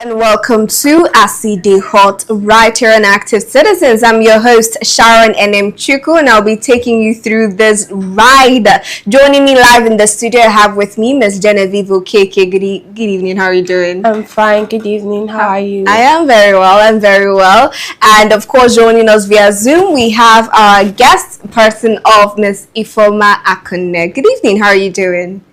And welcome to ACD Hot right here on Active Citizens. I'm your host Sharon NM Chuku, and I'll be taking you through this ride. Joining me live in the studio, I have with me Miss Genevieve Okeke. Good evening. How are you doing? I'm fine. Good evening. How are you? I am very well. I'm very well. And of course, joining us via Zoom, we have our guest person of Miss Ifoma Akune. Good evening. How are you doing?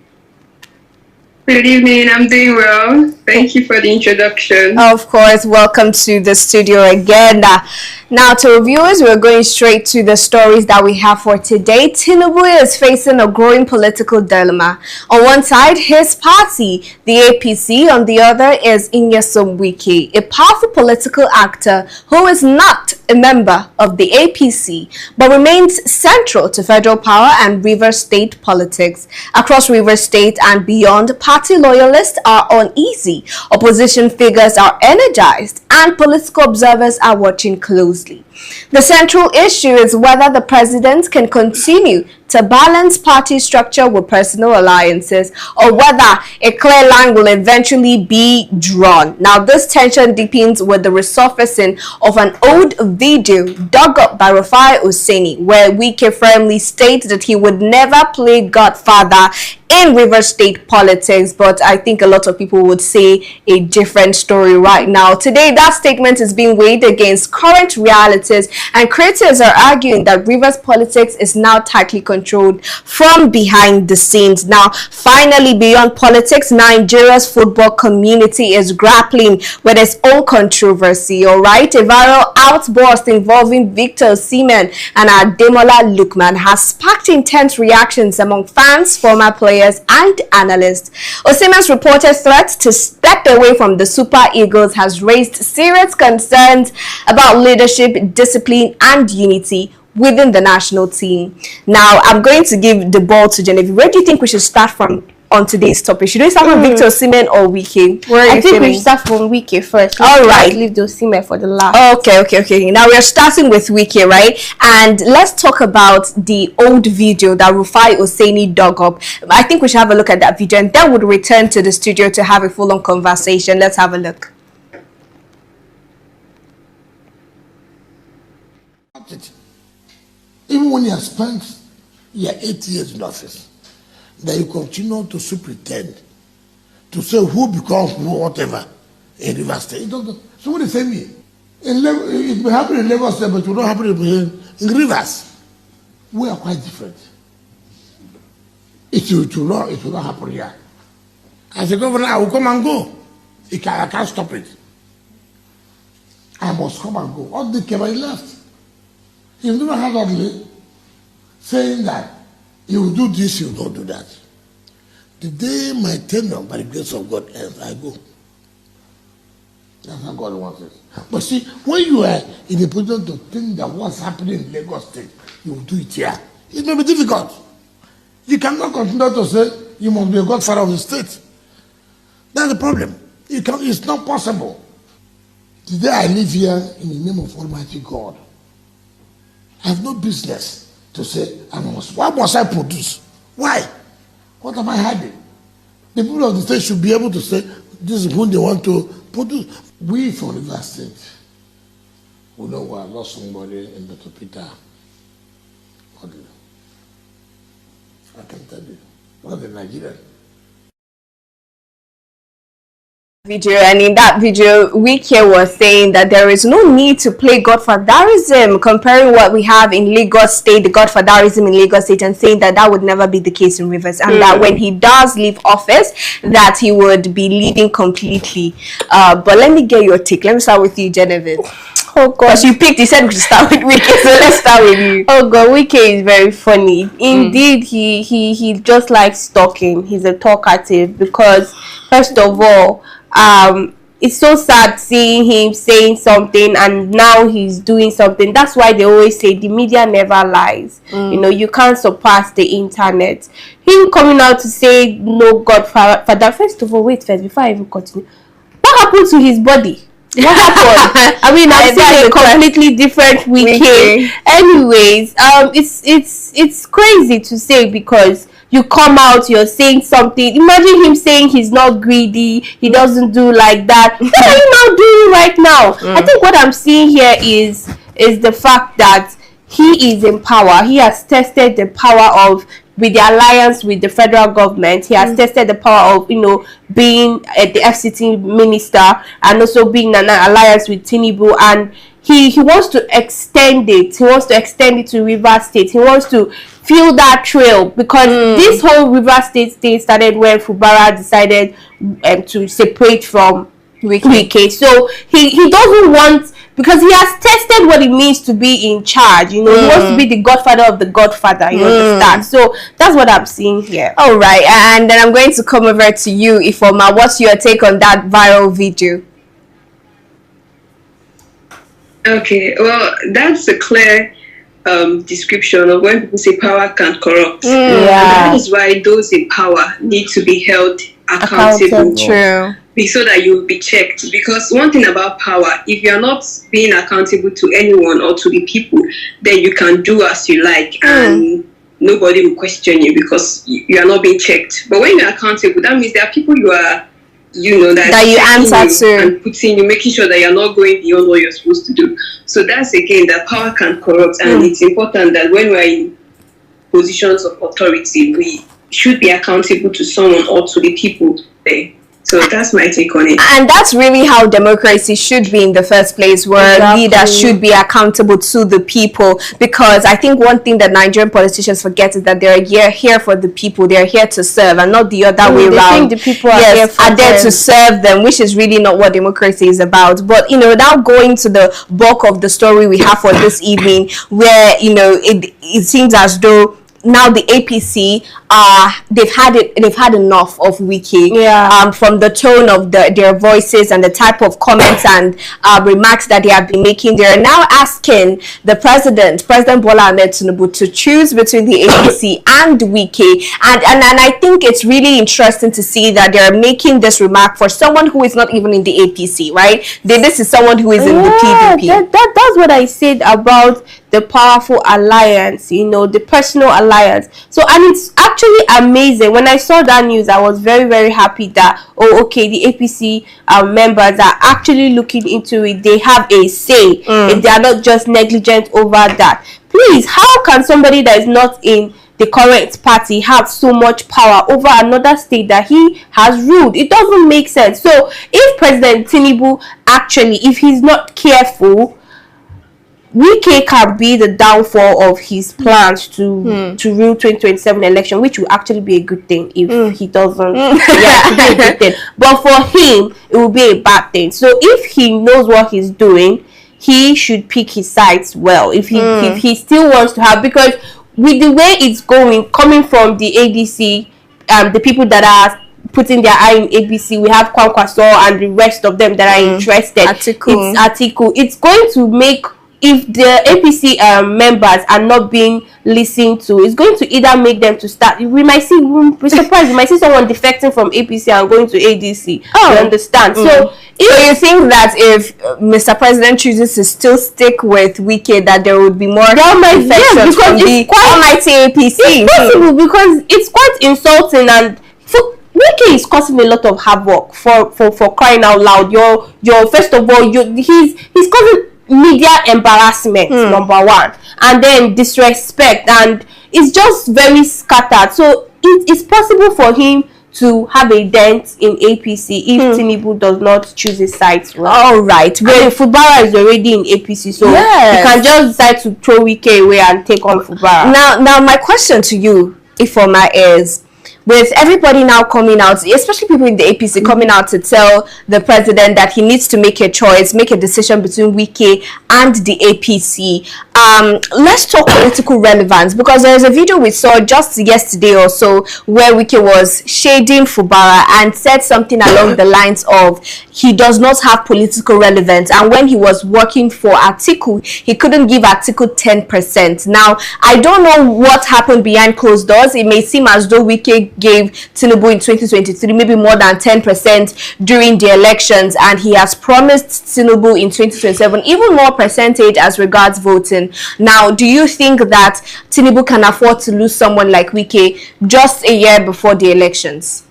Good evening, I'm doing well. Thank you for the introduction. Of course, welcome to the studio again. Now, to our viewers, we're going straight to the stories that we have for today. Tinubu is facing a growing political dilemma. On one side, his party, the APC. On the other is Wike, a powerful political actor who is not a member of the APC, but remains central to federal power and Rivers State politics. Across Rivers State and beyond, party loyalists are uneasy, opposition figures are energized, and political observers are watching closely. The central issue is whether the president can continue to balance party structure with personal alliances, or whether a clear line will eventually be drawn. Now, this tension deepens with the resurfacing of an old video dug up by Rufai Oseni, where Wike firmly states that he would never play godfather in Rivers State politics, but I think a lot of people would say a different story right now. Today, that statement is being weighed against current realities, and critics are arguing that Rivers politics is now tightly controlled from behind the scenes. Now, finally, beyond politics, Nigeria's football community is grappling with its own controversy. All right, a viral outburst involving Victor Osimhen and Ademola Lookman has sparked intense reactions among fans, former players, and analysts. Osimhen's reported threat to step away from the Super Eagles has raised serious concerns about leadership, discipline, and unity within the national team. Now, I'm going to give the ball to Genevieve. Where do you think we should start from on today's topic? Should we start from Victor Osimhen or Wike? I think we should start from Wike first. All right. Leave the Osimhen for the last. Okay. Now we are starting with Wike, right? And let's talk about the old video that Rufai Oseni dug up. I think we should have a look at that video, and then we'll return to the studio to have a full-on conversation. Let's have a look. Even when you have spent your 8 years in office, that you continue to pretend to say who becomes who, whatever, in Rivers State. So what the same here? It may happen in Lagos State, but it will not happen in Rivers. We are quite different. It will not happen here. As a governor, I will come and go. I can't stop it. I must come and go. All the Kevin left. He never had ugly saying that he will do this, he will not do that. The day my tenure, by the grace of God, ends, I go. That's how God wants it. But see, when you are in a position to think that what's happening in Lagos State, you will do it here, it may be difficult. You cannot continue to say you must be a godfather of the state. That's the problem. It's not possible. Today I live here in the name of Almighty God. I have no business to say, what must I produce? Why? What am I hiding? The people of the state should be able to say, this is who they want to produce. We from Rivers State, we know we have lost somebody in Dr. Peter. I can tell you, not the Nigerian. Video, and in that video, Wike was saying that there is no need to play godfatherism, comparing what we have in Lagos State, the godfatherism in Lagos State, and saying that that would never be the case in Rivers, and that when he does leave office, that he would be leaving completely. But let me get your take. Let me start with you, Genevieve. Oh God, because you picked, you said we should start with Wike, so let's start with you. Oh God, Wike is very funny. Indeed, he just likes talking. He's a talkative because, first of all, it's so sad seeing him saying something and now he's doing something. That's why they always say the media never lies. You know, you can't surpass the internet. Him coming out to say no godfather. First of all, wait first before I even continue. What happened to his body? What happened? I mean, I've seen a completely different Wike. Anyways, it's crazy to say because you come out, you're saying something. Imagine him saying he's not greedy, he doesn't do like that. What are you now doing right now? I think what I'm seeing here is the fact that he is in power. He has tested the power of, with the alliance with the federal government. He has tested the power of, being the FCT minister, and also being an alliance with Tinubu, and he wants to extend it. He wants to extend it to River State. He wants to feel that trail, because this whole River State thing started when Fubara decided to separate from Wike. So he doesn't want, because he has tested what it means to be in charge. He wants to be the godfather of the godfather. You understand? So that's what I'm seeing here. All right, and then I'm going to come over to you, Ifoma. What's your take on that viral video? Okay, well, that's a clear description of when people say power can corrupt. That is why those in power need to be held accountable. True. So that you'll be checked. Because one thing about power, if you're not being accountable to anyone or to the people, then you can do as you like and nobody will question you, because you are not being checked. But when you're accountable, that means there are people you are, that you answer to, and putting you, making sure that you're not going beyond what you're supposed to do. So that's again that power can corrupt, and it's important that when we're in positions of authority, we should be accountable to someone or to the people there. So that's my take on it. And that's really how democracy should be in the first place, where leaders should be accountable to the people. Because I think one thing that Nigerian politicians forget is that they're here for the people. They're here to serve, and not the other way around. Think the people are there to serve them, which is really not what democracy is about. But without going to the bulk of the story we have for this evening, where it seems as though now the APC they've had enough of Wike, from the tone of their voices and the type of comments and remarks that they have been making. They're now asking the President Bola Ahmed Tinubu, to choose between the APC and Wike, and I think it's really interesting to see that they're making this remark for someone who is not even in the APC, right? This is someone who is in the PDP. That's what I said about the powerful alliance, the personal alliance. So, and it's actually amazing. When I saw that news, I was very, very happy that, the APC members are actually looking into it. They have a say. They are not just negligent over that. Please, how can somebody that is not in the current party have so much power over another state that he has ruled? It doesn't make sense. So if President Tinubu actually, if he's not careful, Wike can be the downfall of his plans to rule 2027 election, which will actually be a good thing if he doesn't. It will be a good thing. But for him, it will be a bad thing. So if he knows what he's doing, he should pick his sides well. If he still wants to have, because with the way it's going, coming from the ADC, the people that are putting their eye in APC, we have Kwankwaso and the rest of them that are interested. It's going to make, if the APC members are not being listened to, it's going to either make them to start. We're surprised. You might see someone defecting from APC and going to ADC. You understand? So you think that if Mr. President chooses to still stick with Wike, that there would be more defections from the almighty APC? It's possible, because it's quite insulting, and Wike is causing a lot of havoc for crying out loud. Your first of all, he's causing media embarrassment, number one, and then disrespect, and it's just very scattered. So it's possible for him to have a dent in APC if Tinubu does not choose his sides well. All right, well, Fubara is already in APC, so he can just decide to throw Wike away and take on Fubara. Now my question to you, Ifoma, is, with everybody now coming out, especially people in the APC coming out to tell the president that he needs to make a choice, make a decision between Wike and the APC. Let's talk political relevance, because there's a video we saw just yesterday or so where Wike was shading Fubara and said something along the lines of he does not have political relevance, and when he was working for Atiku, he couldn't give Atiku 10%. Now, I don't know what happened behind closed doors. It may seem as though Wike gave Tinubu in 2023, maybe more than 10% during the elections, and he has promised Tinubu in 2027 even more percentage as regards voting. Now, do you think that Tinubu can afford to lose someone like Wike just a year before the elections?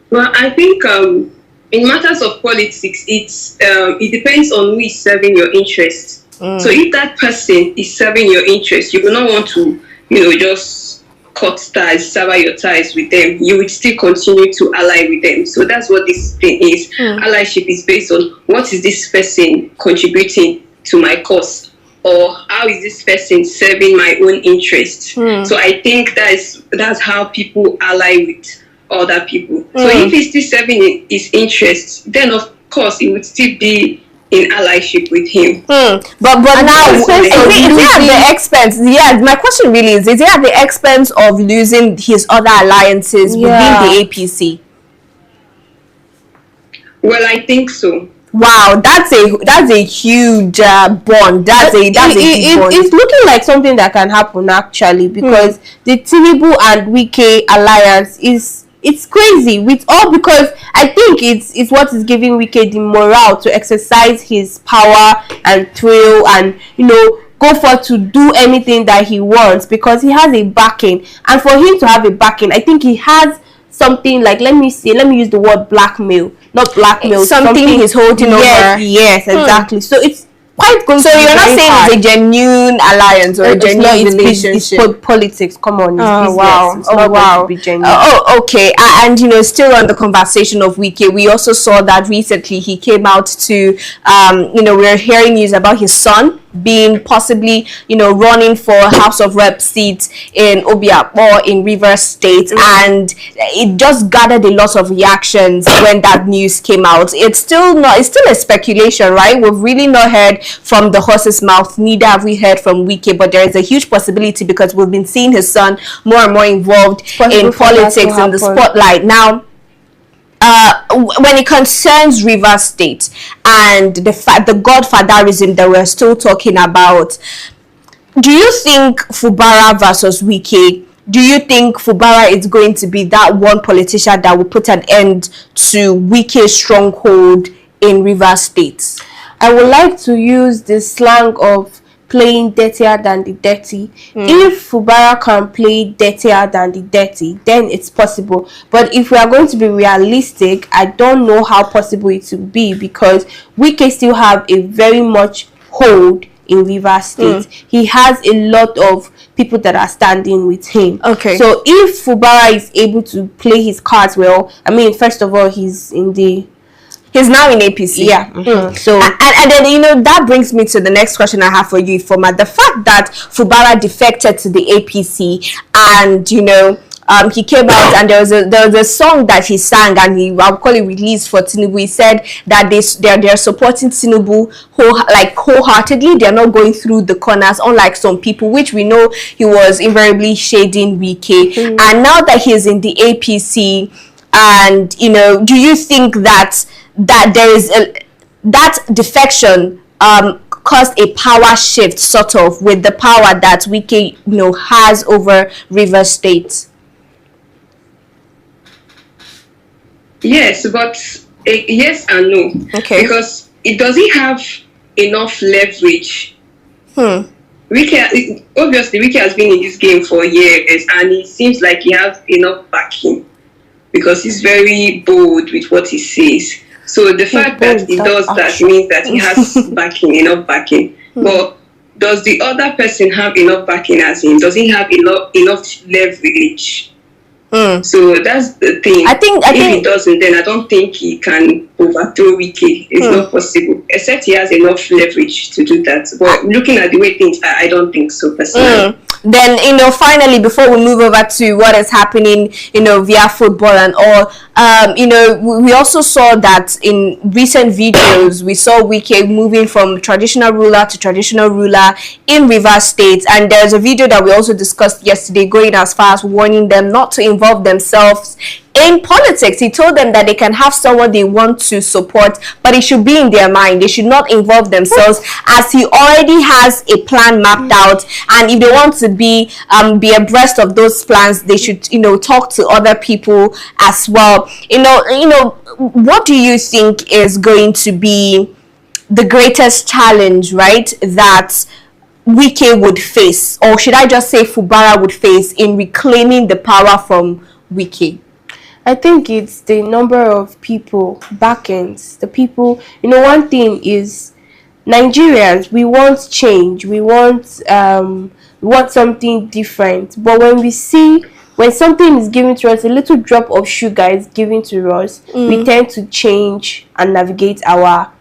Well, I think in matters of politics, it depends on who is serving your interests. So if that person is serving your interest, you will not want to, just cut ties, sever your ties with them. You will still continue to ally with them. So that's what this thing is. Allyship is based on what is this person contributing to my cause, or how is this person serving my own interests. So I think that's how people ally with other people. So if he's still serving his interests, then of course it would still be in allyship with him. But now, is it at the expense? Yeah, my question really is it at the expense of losing his other alliances within the APC? Well, I think so. Wow, that's a huge bond. That's a huge bond. It's looking like something that can happen actually, because the Tinubu and Wike alliance it's crazy with all, because I think it's what is giving Wike the morale to exercise his power and thrill and go for to do anything that he wants, because he has a backing. And for him to have a backing, I think he has something like, let me use the word blackmail, not blackmail, something he's holding over. Yes, exactly. So it's quite good. So you're not saying it's a genuine alliance or a genuine relationship? It's politics. Come on. Oh wow. Oh wow. Okay. And still on the conversation of Wike, we also saw that recently he came out to we're hearing news about his son being possibly running for House of Rep seats in Obia or in Rivers State, and it just gathered a lot of reactions when that news came out. It's still a speculation, right? We've really not heard from the horse's mouth, neither have we heard from Wike, but there is a huge possibility because we've been seeing his son more and more involved in politics, in the spotlight. Now, when it concerns Rivers State and the godfatherism that we're still talking about, do you think Fubara versus Wike, do you think Fubara is going to be that one politician that will put an end to Wike's stronghold in Rivers State? I would like to use the slang of playing dirtier than the dirty. If Fubara can play dirtier than the dirty, then it's possible. But if we are going to be realistic, I don't know how possible it will be, because Wike still have a very much hold in Rivers State. He has a lot of people that are standing with him. Okay. So if Fubara is able to play his cards well, I mean, first of all, he's now in APC. Yeah. So and then that brings me to the next question I have for you, Ifoma. The fact that Fubara defected to the APC, and he came out and there was a song that he sang, and I'll call it released for Tinubu. He said that they're supporting Tinubu wholeheartedly. They're not going through the corners, unlike some people, which we know he was invariably shading Wike. And now that he's in the APC, and do you think that there is that defection caused a power shift, sort of, with the power that Wike has over Rivers State? Yes, but yes and no. Okay. Because it doesn't have enough leverage. Wike, obviously, Wike has been in this game for years, and it seems like he has enough backing, because he's very bold with what he says. So the fact that he does that means that he has enough backing. But does the other person have enough backing as him? Does he have enough leverage? So that's the thing. I think if he doesn't, then I don't think he can overthrow Wike. It's not possible, except he has enough leverage to do that. But looking at the way things are, I don't think so personally. Then finally, before we move over to what is happening via football and all, we also saw that in recent videos we saw Wike moving from traditional ruler to traditional ruler in Rivers State, and there's a video that we also discussed yesterday going as far as warning them not to involve involve themselves in politics. He told them that they can have someone they want to support, but it should be in their mind. They should not involve themselves, as he already has a plan mapped out. And if they want to be abreast of those plans, they should, talk to other people as well. What do you think is going to be the greatest challenge, right, that Wike would face, or should I just say Fubara would face, in reclaiming the power from Wike? I think it's the number of people, backends, the people. One thing is, Nigerians, we want change, we want something different. But when something is given to us, a little drop of sugar is given to us, we tend to change and navigate our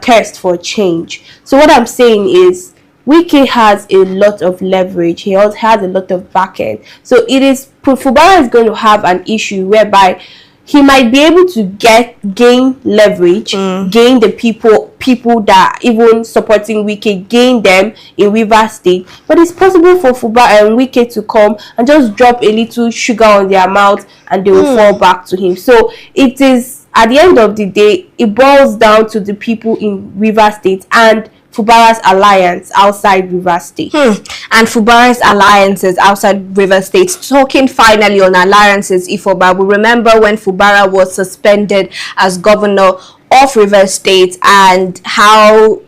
thirst for change. So what I'm saying is, Wike has a lot of leverage. He also has a lot of backend. So Fubara is going to have an issue whereby he might be able to gain leverage, gain the people that even supporting Wike, gain them in Rivers State. But it's possible for Fubara and Wike to come and just drop a little sugar on their mouth and they will fall back to him. So it is, at the end of the day, it boils down to the people in Rivers State and Fubara's alliance outside Rivers State. And Fubara's alliances outside Rivers State. Talking finally on alliances, Ifoba, we remember when Fubara was suspended as governor of Rivers State, and how,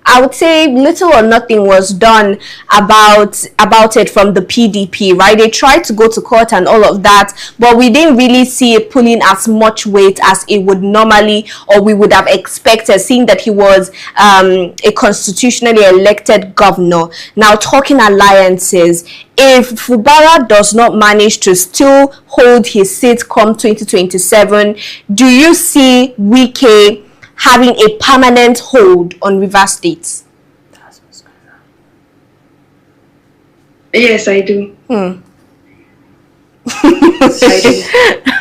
I would say, little or nothing was done about it from the PDP, right? They tried to go to court and all of that, but we didn't really see it pulling as much weight as it would normally, or we would have expected, seeing that he was a constitutionally elected governor. Now, talking alliances, if Fubara does not manage to still hold his seat come 2027, do you see Wike having a permanent hold on Rivers State? Yes, I do. I do.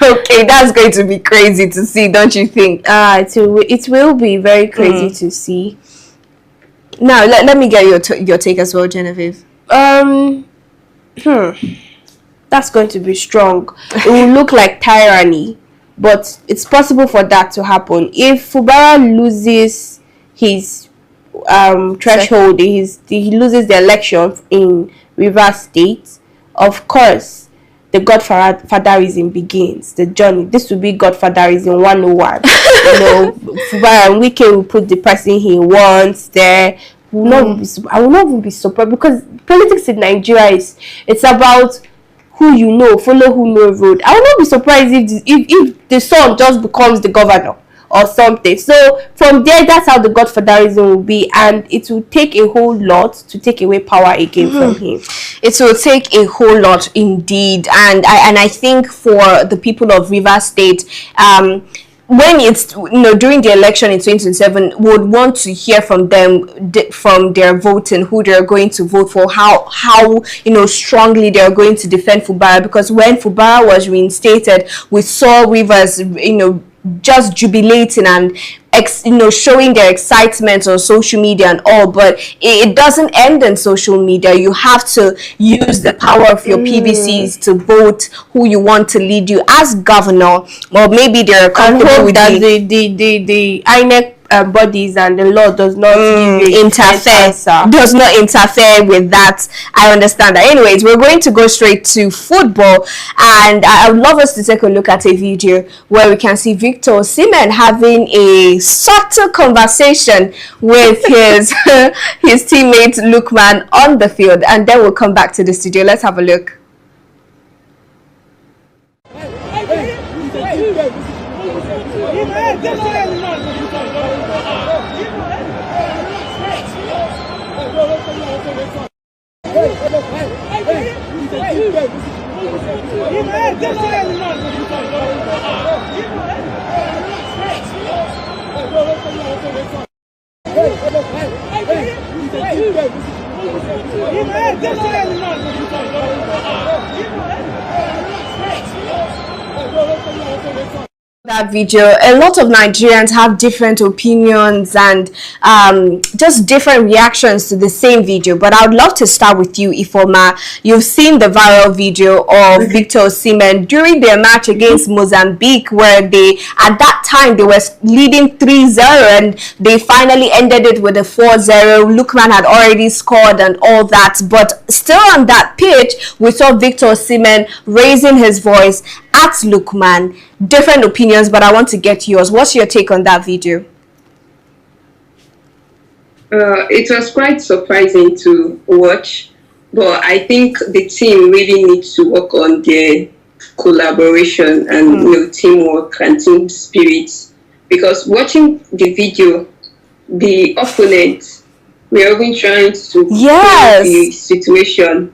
Okay, that's going to be crazy to see, don't you think? It will be very crazy to see. Now, let me get your take as well, Genevieve. That's going to be strong. It will look like tyranny. But it's possible for that to happen. If Fubara loses his threshold, he loses the election in Rivers State, of course, the godfatherism begins. The journey. This will be godfatherism 101. Fubara and Wike will put the person he wants there. I will not even be surprised, because politics in Nigeria it's about who you know, follow who know road. I will not be surprised if the son just becomes the governor or something. So from there, that's how the godfatherism will be, and it will take a whole lot to take away power again from him. It will take a whole lot indeed, and I think for the people of Rivers State, when it's during the election in 2027, would want to hear from them, from their voting, who they're going to vote for, how strongly they're going to defend Fubara, because when Fubara was reinstated, we saw Rivers just jubilating and showing their excitement on social media and all. But it doesn't end in social media. You have to use the power of your PVCs to vote who you want to lead you as governor, or maybe they're comfortable with that the INEC bodies and the law does not does not interfere with that. I understand that. Anyways, we're going to go straight to football, and I would love us to take a look at a video where we can see Victor Osimhen having a subtle conversation with his teammate Lookman on the field, and then we'll come back to the studio. Let's have a look. that video, a lot of Nigerians have different opinions and just different reactions to the same video. But I would love to start with you, Ifoma. You've seen the viral video of Victor Osimhen during their match against Mozambique, where at that time they were leading 3-0 and they finally ended it with a 4-0. Lookman had already scored and all that, but still on that pitch we saw Victor Osimhen raising his voice at Lookman. Different opinions, but I want to get yours. What's your take on that video? It was quite surprising to watch, but I think the team really needs to work on their collaboration and teamwork and team spirit, because watching the video, the opponents were even trying to the situation,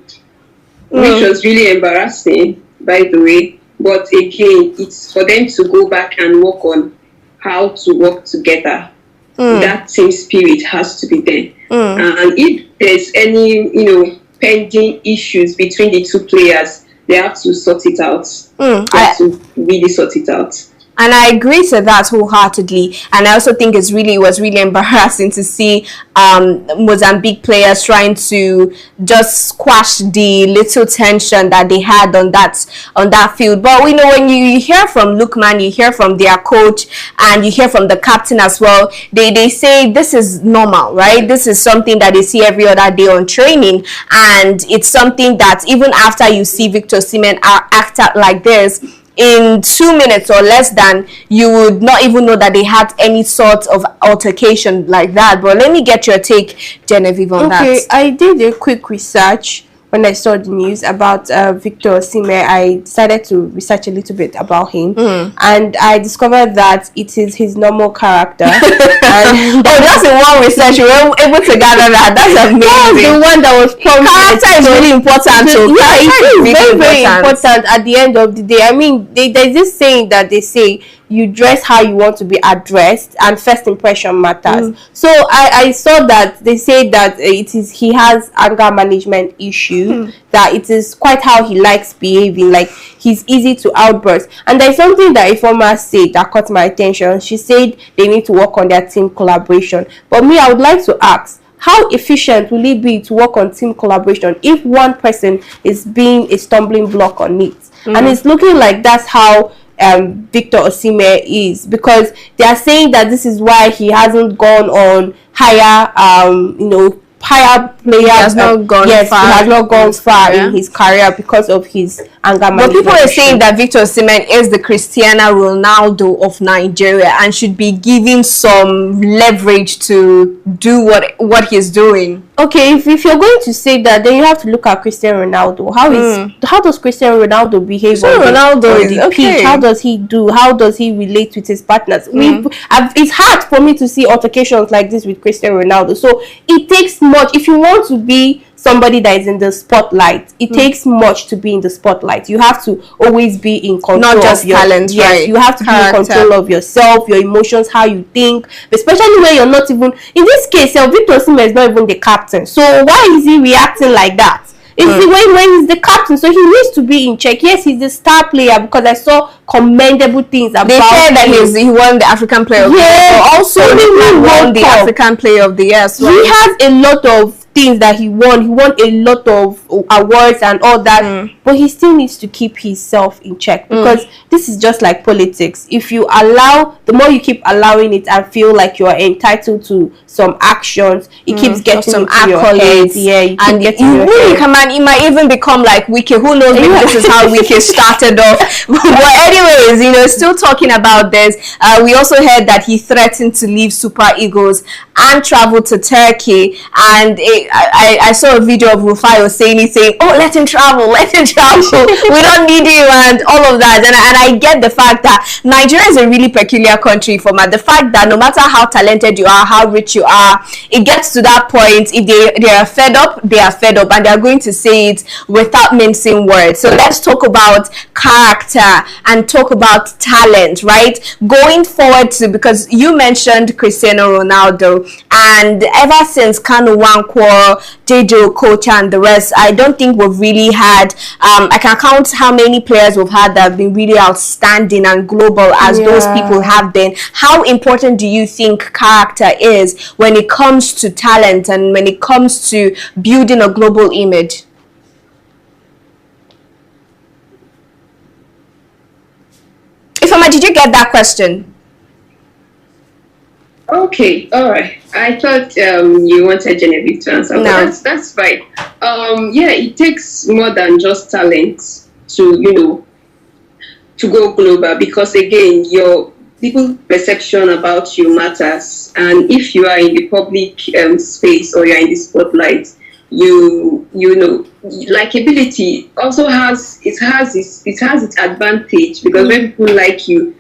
which was really embarrassing, by the way. But again, it's for them to go back and work on how to work together. That team spirit has to be there. And if there's any, pending issues between the two players, they have to sort it out. They have to really sort it out. And I agree to that wholeheartedly. And I also think it was really embarrassing to see Mozambique players trying to just squash the little tension that they had on that field. But we know, when you hear from Lookman, you hear from their coach, and you hear from the captain as well, they say this is normal, right? This is something that they see every other day on training, and it's something that even after you see Victor Osimhen act out like this, in 2 minutes or less than, you would not even know that they had any sort of altercation like that. But let me get your take, Genevieve, on that. Okay, I did a quick research when I saw the news about Victor Osimhen. I decided to research a little bit about him, and I discovered that it is his normal character. And that's the one research you were able to gather that. That's amazing. That was the one that was probably character is really important. So yeah, it is very important at the end of the day. I mean, there's this saying that they say, you dress how you want to be addressed, and first impression matters. So I saw that they say that he has anger management issue, that it is quite how he likes behaving, like he's easy to outburst. And there's something that Ifoma said that caught my attention. She said they need to work on their team collaboration. But me, I would like to ask, how efficient will it be to work on team collaboration if one person is being a stumbling block on it? And it's looking like that's how Victor Osimhen is, because they are saying that this is why he hasn't gone on higher higher player. He has not gone far. He has not gone far in his career because of his anger management. But people are saying that Victor Osimhen is the Cristiano Ronaldo of Nigeria and should be given some leverage to do what he's doing. Okay, if you're going to say that, then you have to look at Cristiano Ronaldo. How does Cristiano Ronaldo behave on the pitch? How does he do? How does he relate with his partners? It's hard for me to see altercations like this with Cristiano Ronaldo. So it takes much. If you want to be somebody that is in the spotlight, it takes much to be in the spotlight. You have to always be in control. Not just of your talent, right? You have to be in control of yourself, your emotions, how you think, especially when you're not even, in this case, Victor Osimhen is not even the captain. So why is he reacting like that? It's when he's the captain, so he needs to be in check. Yes, he's the star player, because I saw commendable things about him. They said that he won the African Player of the Year, but also he won the African Player of the Year. So he has a lot of things that he won. He won a lot of awards and all that, but he still needs to keep himself in check, because this is just like politics. If you allow, the more you keep allowing it and feel like you are entitled to some actions, it keeps getting some accolades. And it might even become like Wike. Who knows? Maybe this is how Wike started off. But anyways, still talking about this, we also heard that he threatened to leave Super Eagles and travel to Turkey, and I saw a video of Rufai saying, oh, let him travel, we don't need him, and all of that. And I get the fact that Nigeria is a really peculiar country, the fact that no matter how talented you are, how rich you are, it gets to that point, if they are fed up, they are fed up, and they are going to say it without mincing words. So let's talk about character and talk about talent, right? Going forward because you mentioned Cristiano Ronaldo, Kanu, and ever since Kanu, Wankwo, JJ Okocha, and the rest, I don't think we've really had. I can count how many players we've had that have been really outstanding and global as those people have been. How important do you think character is when it comes to talent and when it comes to building a global image? Ifeoma, did you get that question? Okay, all right. I thought you wanted Genevieve to answer. No, that's fine. Yeah, it takes more than just talent to to go global, because again, your people's perception about you matters, and if you are in the public space or you're in the spotlight, you know, likability also has its advantage, because when people like you,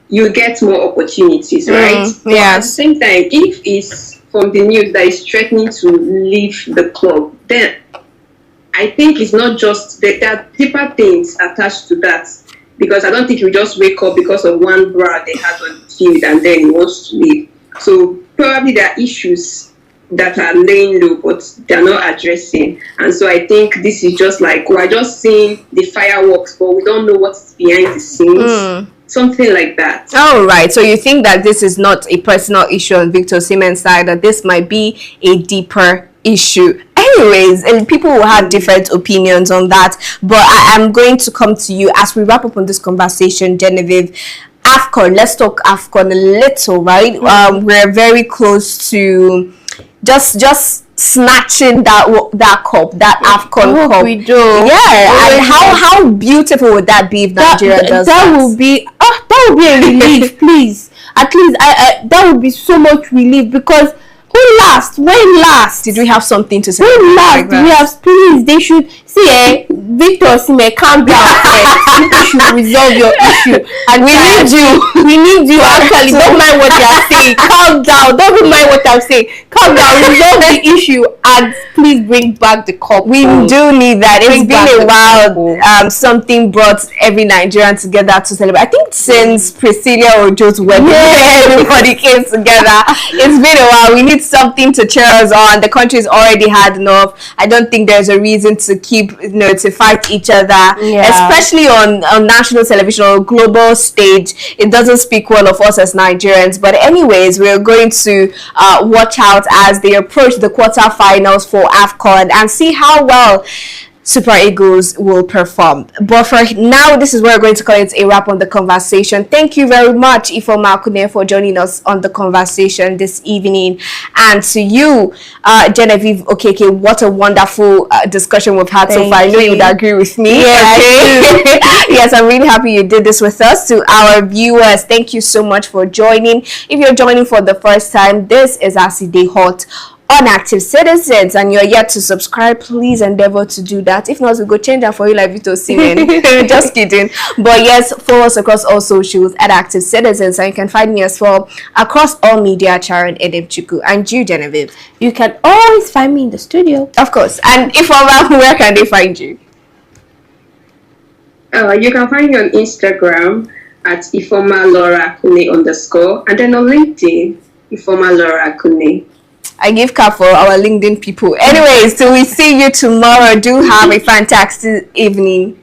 you get more opportunities, right? But at the same time, if it's from the news that is threatening to leave the club, then I think it's not just that, there are deeper things attached to that, because I don't think you just wake up because of one bra they had on the field and then he wants to leave. So probably there are issues that are laying low, but they're not addressing. And so I think this is just like, we're just seeing the fireworks, but we don't know what's behind the scenes. Something like that. All right. So you think that this is not a personal issue on Victor Osimhen's side, that this might be a deeper issue? Anyways, and people will have different opinions on that, but I am going to come to you as we wrap up on this conversation, Genevieve. AFCON, let's talk AFCON a little, right? We're very close to just snatching that cup, that AFCON cup. We do. Yeah, and how beautiful would that be if Nigeria does that? That would be a relief, please. At least that would be so much relief, because when last did we have something to say? When last we have, please, they should see, Victor Osimhen, calm down. You should resolve your issue, and we need you actually. Don't mind what they are saying, calm down. Don't mind what I'm saying, calm down. Resolve the issue and please bring back the cup. We do need that. It's been a while. Something brought every Nigerian together to celebrate. I think since Priscilla Ojo's wedding, everybody came together. It's been a while. We need something to cheer us on. The country's already had enough. I don't think there's a reason to keep, to fight each other, especially on national television or global stage. It doesn't speak well of us as Nigerians. But anyways, we're going to watch out as they approach the quarterfinals for AFCON and see how well Super Eagles will perform. But for now, this is where we're going to call it a wrap on the conversation. Thank you very much, Ifeoma Akune, for joining us on the conversation this evening. And to you, Genevieve Okeke, what a wonderful discussion we've had so far. I know you would agree with me. Yes, I'm really happy you did this with us. To our viewers, thank you so much for joining. If you're joining for the first time, this is Aside Hot Unactive Citizens, and you're yet to subscribe, please endeavor to do that. If not, we'll go change that for you like Victor Osimhen. Just kidding. But yes, follow us across all socials at Active Citizens, and you can find me as well across all media, Sharon Edemchuku. And you, Genevieve, you can always find me in the studio, of course. And if I'm, where can they find you? You can find me on Instagram at Ifeoma Laura Akune _ and then on LinkedIn, Ifeoma Laura Akune. I give cap for our LinkedIn people. Anyways, so we see you tomorrow. Do have a fantastic evening.